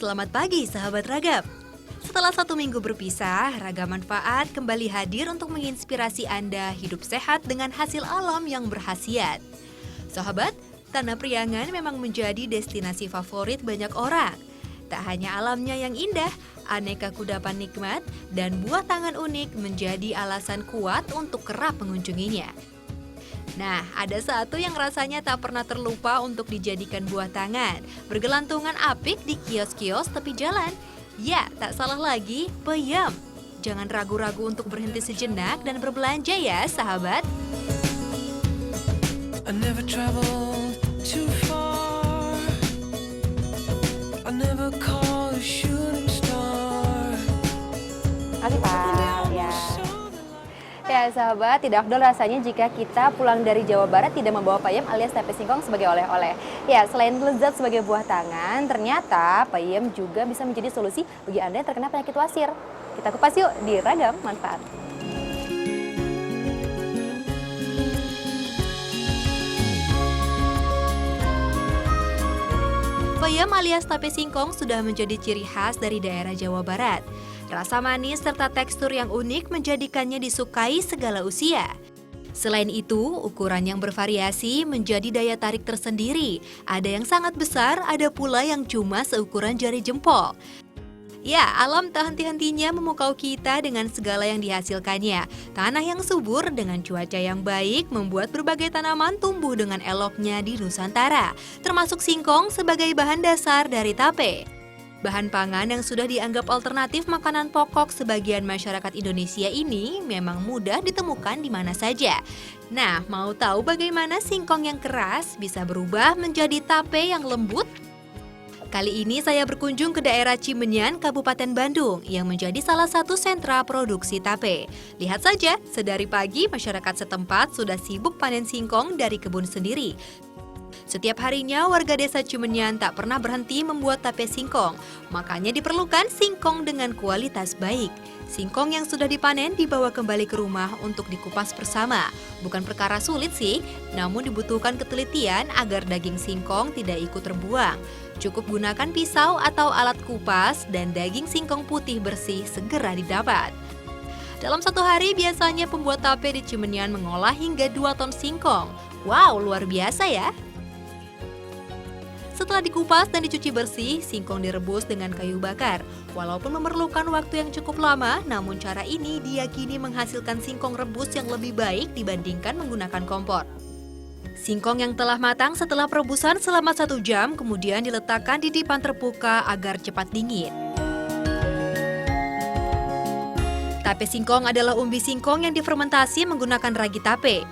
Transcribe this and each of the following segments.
selamat pagi sahabat Ragam. Setelah 1 minggu berpisah, Ragam Manfaat kembali hadir untuk menginspirasi Anda hidup sehat dengan hasil alam yang berkhasiat. Sahabat, Tanah Priangan memang menjadi destinasi favorit banyak orang. Tak hanya alamnya yang indah, aneka kudapan nikmat dan buah tangan unik menjadi alasan kuat untuk kerap mengunjunginya. Nah, ada satu yang rasanya tak pernah terlupa untuk dijadikan buah tangan, bergelantungan apik di kios-kios tepi jalan. Ya, tak salah lagi, peyem. Jangan ragu-ragu untuk berhenti sejenak dan berbelanja ya, sahabat. I never traveled too far. I never call a shooting star. Ya sahabat, tidak afdol rasanya jika kita pulang dari Jawa Barat tidak membawa peyem alias tape singkong sebagai oleh-oleh. Ya, selain lezat sebagai buah tangan, ternyata peyem juga bisa menjadi solusi bagi Anda yang terkena penyakit wasir. Kita kupas yuk di Ragam Manfaat. Peyem alias tape singkong sudah menjadi ciri khas dari daerah Jawa Barat. Rasa manis serta tekstur yang unik menjadikannya disukai segala usia. Selain itu, ukuran yang bervariasi menjadi daya tarik tersendiri. Ada yang sangat besar, ada pula yang cuma seukuran jari jempol. Ya, alam tak henti-hentinya memukau kita dengan segala yang dihasilkannya. Tanah yang subur dengan cuaca yang baik membuat berbagai tanaman tumbuh dengan eloknya di Nusantara, termasuk singkong sebagai bahan dasar dari tape. Bahan pangan yang sudah dianggap alternatif makanan pokok sebagian masyarakat Indonesia ini memang mudah ditemukan di mana saja. Nah, mau tahu bagaimana singkong yang keras bisa berubah menjadi tape yang lembut? Kali ini saya berkunjung ke daerah Cimenyan, Kabupaten Bandung, yang menjadi salah satu sentra produksi tape. Lihat saja, sedari pagi masyarakat setempat sudah sibuk panen singkong dari kebun sendiri. Setiap harinya warga desa Cimenyan tak pernah berhenti membuat tape singkong. Makanya diperlukan singkong dengan kualitas baik. Singkong yang sudah dipanen dibawa kembali ke rumah untuk dikupas bersama. Bukan perkara sulit sih, namun dibutuhkan ketelitian agar daging singkong tidak ikut terbuang. Cukup gunakan pisau atau alat kupas dan daging singkong putih bersih segera didapat. Dalam 1 hari biasanya pembuat tape di Cimenyan mengolah hingga 2 ton singkong. Wow, luar biasa ya! Setelah dikupas dan dicuci bersih, singkong direbus dengan kayu bakar. Walaupun memerlukan waktu yang cukup lama, namun cara ini diyakini menghasilkan singkong rebus yang lebih baik dibandingkan menggunakan kompor. Singkong yang telah matang setelah perebusan selama 1 jam, kemudian diletakkan di dipan terbuka agar cepat dingin. Tape singkong adalah umbi singkong yang difermentasi menggunakan ragi tape.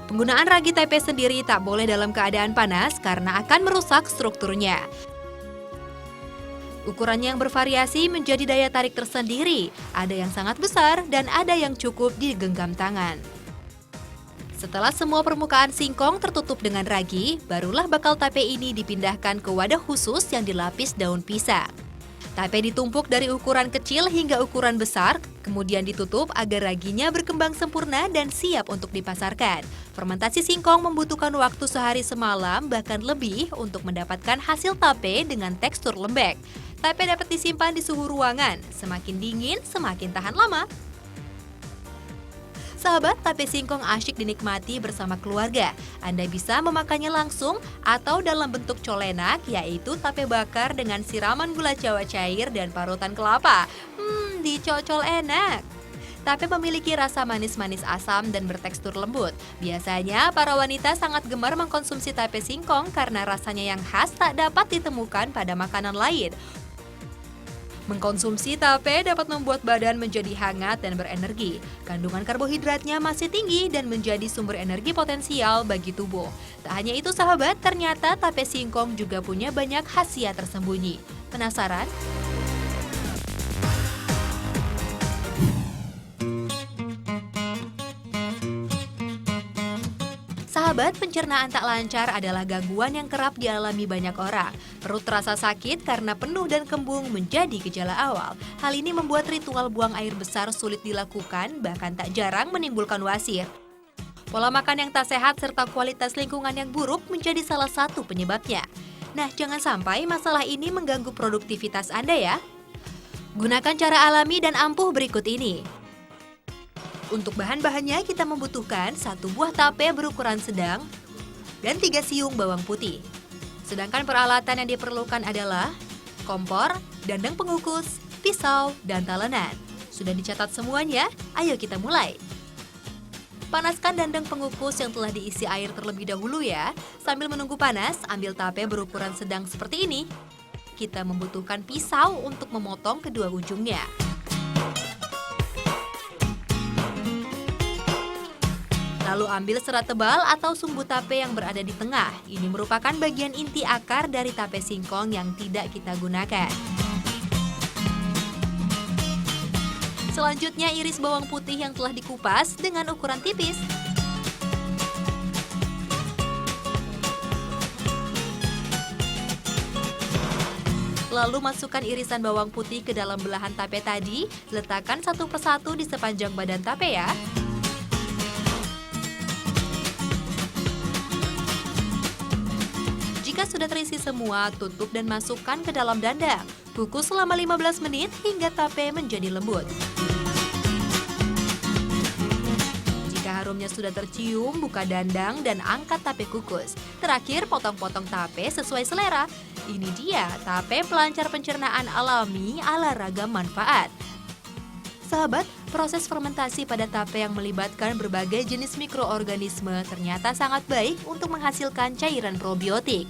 Penggunaan ragi tape sendiri tak boleh dalam keadaan panas karena akan merusak strukturnya. Ukurannya yang bervariasi menjadi daya tarik tersendiri. Ada yang sangat besar dan ada yang cukup digenggam tangan. Setelah semua permukaan singkong tertutup dengan ragi, barulah bakal tape ini dipindahkan ke wadah khusus yang dilapis daun pisang. Tape ditumpuk dari ukuran kecil hingga ukuran besar, kemudian ditutup agar raginya berkembang sempurna dan siap untuk dipasarkan. Fermentasi singkong membutuhkan waktu sehari semalam, bahkan lebih untuk mendapatkan hasil tape dengan tekstur lembek. Tape dapat disimpan di suhu ruangan, semakin dingin semakin tahan lama. Sahabat, tape singkong asyik dinikmati bersama keluarga. Anda bisa memakannya langsung atau dalam bentuk colenak, yaitu tape bakar dengan siraman gula jawa cair dan parutan kelapa. Dicocol enak. Tape memiliki rasa manis-manis asam dan bertekstur lembut. Biasanya, para wanita sangat gemar mengkonsumsi tape singkong karena rasanya yang khas tak dapat ditemukan pada makanan lain. Mengkonsumsi tape dapat membuat badan menjadi hangat dan berenergi. Kandungan karbohidratnya masih tinggi dan menjadi sumber energi potensial bagi tubuh. Tak hanya itu sahabat, ternyata tape singkong juga punya banyak khasiat tersembunyi. Penasaran? Sahabat, pencernaan tak lancar adalah gangguan yang kerap dialami banyak orang. Perut terasa sakit karena penuh dan kembung menjadi gejala awal. Hal ini membuat ritual buang air besar sulit dilakukan, bahkan tak jarang menimbulkan wasir. Pola makan yang tak sehat serta kualitas lingkungan yang buruk menjadi salah satu penyebabnya. Nah, jangan sampai masalah ini mengganggu produktivitas Anda ya. Gunakan cara alami dan ampuh berikut ini. Untuk bahan-bahannya kita membutuhkan 1 buah tape berukuran sedang dan 3 siung bawang putih. Sedangkan peralatan yang diperlukan adalah kompor, dandang pengukus, pisau, dan talenan. Sudah dicatat semuanya? Ayo kita mulai. Panaskan dandang pengukus yang telah diisi air terlebih dahulu ya. Sambil menunggu panas, ambil tape berukuran sedang seperti ini. Kita membutuhkan pisau untuk memotong kedua ujungnya. Lalu ambil serat tebal atau sumbu tape yang berada di tengah. Ini merupakan bagian inti akar dari tape singkong yang tidak kita gunakan. Selanjutnya iris bawang putih yang telah dikupas dengan ukuran tipis. Lalu masukkan irisan bawang putih ke dalam belahan tape tadi, letakkan satu persatu di sepanjang badan tape ya. Jika sudah terisi semua, tutup dan masukkan ke dalam dandang. Kukus selama 15 menit hingga tape menjadi lembut. Jika harumnya sudah tercium, buka dandang dan angkat tape kukus. Terakhir, potong-potong tape sesuai selera. Ini dia tape pelancar pencernaan alami ala ragam manfaat. Sahabat, proses fermentasi pada tape yang melibatkan berbagai jenis mikroorganisme ternyata sangat baik untuk menghasilkan cairan probiotik.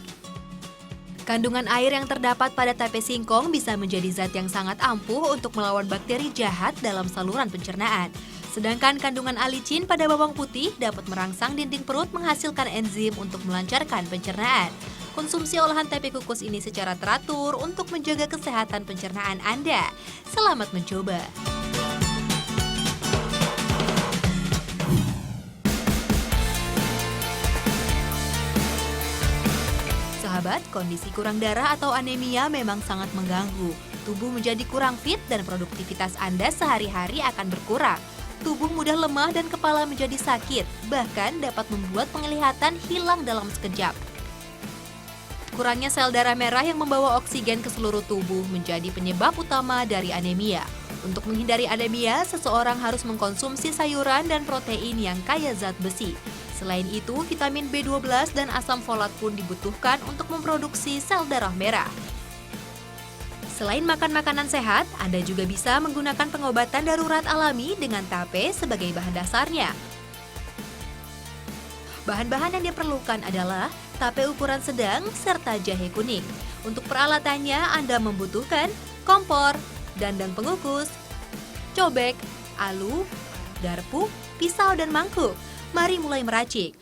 Kandungan air yang terdapat pada tape singkong bisa menjadi zat yang sangat ampuh untuk melawan bakteri jahat dalam saluran pencernaan. Sedangkan kandungan alicin pada bawang putih dapat merangsang dinding perut menghasilkan enzim untuk melancarkan pencernaan. Konsumsi olahan tape kukus ini secara teratur untuk menjaga kesehatan pencernaan Anda. Selamat mencoba! Sahabat, kondisi kurang darah atau anemia memang sangat mengganggu. Tubuh menjadi kurang fit dan produktivitas Anda sehari-hari akan berkurang. Tubuh mudah lemah dan kepala menjadi sakit, bahkan dapat membuat penglihatan hilang dalam sekejap. Kurangnya sel darah merah yang membawa oksigen ke seluruh tubuh menjadi penyebab utama dari anemia. Untuk menghindari anemia, seseorang harus mengkonsumsi sayuran dan protein yang kaya zat besi. Selain itu, vitamin B12 dan asam folat pun dibutuhkan untuk memproduksi sel darah merah. Selain makan makanan sehat, Anda juga bisa menggunakan pengobatan darurat alami dengan tape sebagai bahan dasarnya. Bahan-bahan yang diperlukan adalah tape ukuran sedang serta jahe kuning. Untuk peralatannya, Anda membutuhkan kompor, dandang pengukus, cobek, alu, garpu, pisau, dan mangkuk. Mari mulai meracik.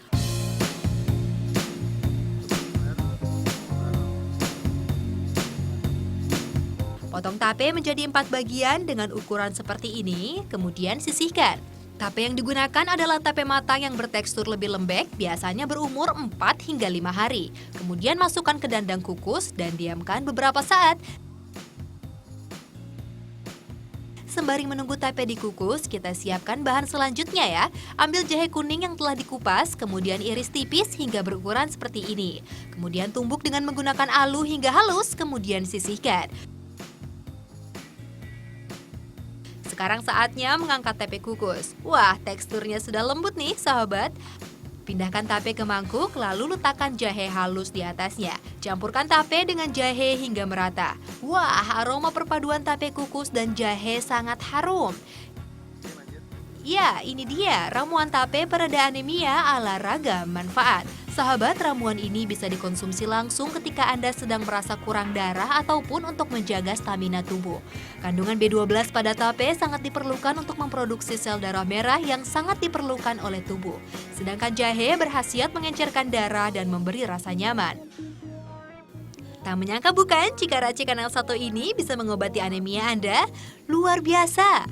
Potong tape menjadi 4 bagian dengan ukuran seperti ini, kemudian sisihkan. Tape yang digunakan adalah tape matang yang bertekstur lebih lembek, biasanya berumur 4 hingga 5 hari. Kemudian masukkan ke dandang kukus dan diamkan beberapa saat. Sembari menunggu tape dikukus, kita siapkan bahan selanjutnya ya. Ambil jahe kuning yang telah dikupas, kemudian iris tipis hingga berukuran seperti ini. Kemudian tumbuk dengan menggunakan alu hingga halus, kemudian sisihkan. Sekarang saatnya mengangkat tape kukus. Wah, teksturnya sudah lembut nih, sahabat. Pindahkan tape ke mangkuk, lalu letakkan jahe halus di atasnya. Campurkan tape dengan jahe hingga merata. Wah, aroma perpaduan tape kukus dan jahe sangat harum. Ya, ini dia ramuan tape pereda anemia ala ragam manfaat. Sahabat, ramuan ini bisa dikonsumsi langsung ketika Anda sedang merasa kurang darah ataupun untuk menjaga stamina tubuh. Kandungan B12 pada tape sangat diperlukan untuk memproduksi sel darah merah yang sangat diperlukan oleh tubuh. Sedangkan jahe berkhasiat mengencerkan darah dan memberi rasa nyaman. Tak menyangka bukan jika racikan yang satu ini bisa mengobati anemia Anda? Luar biasa!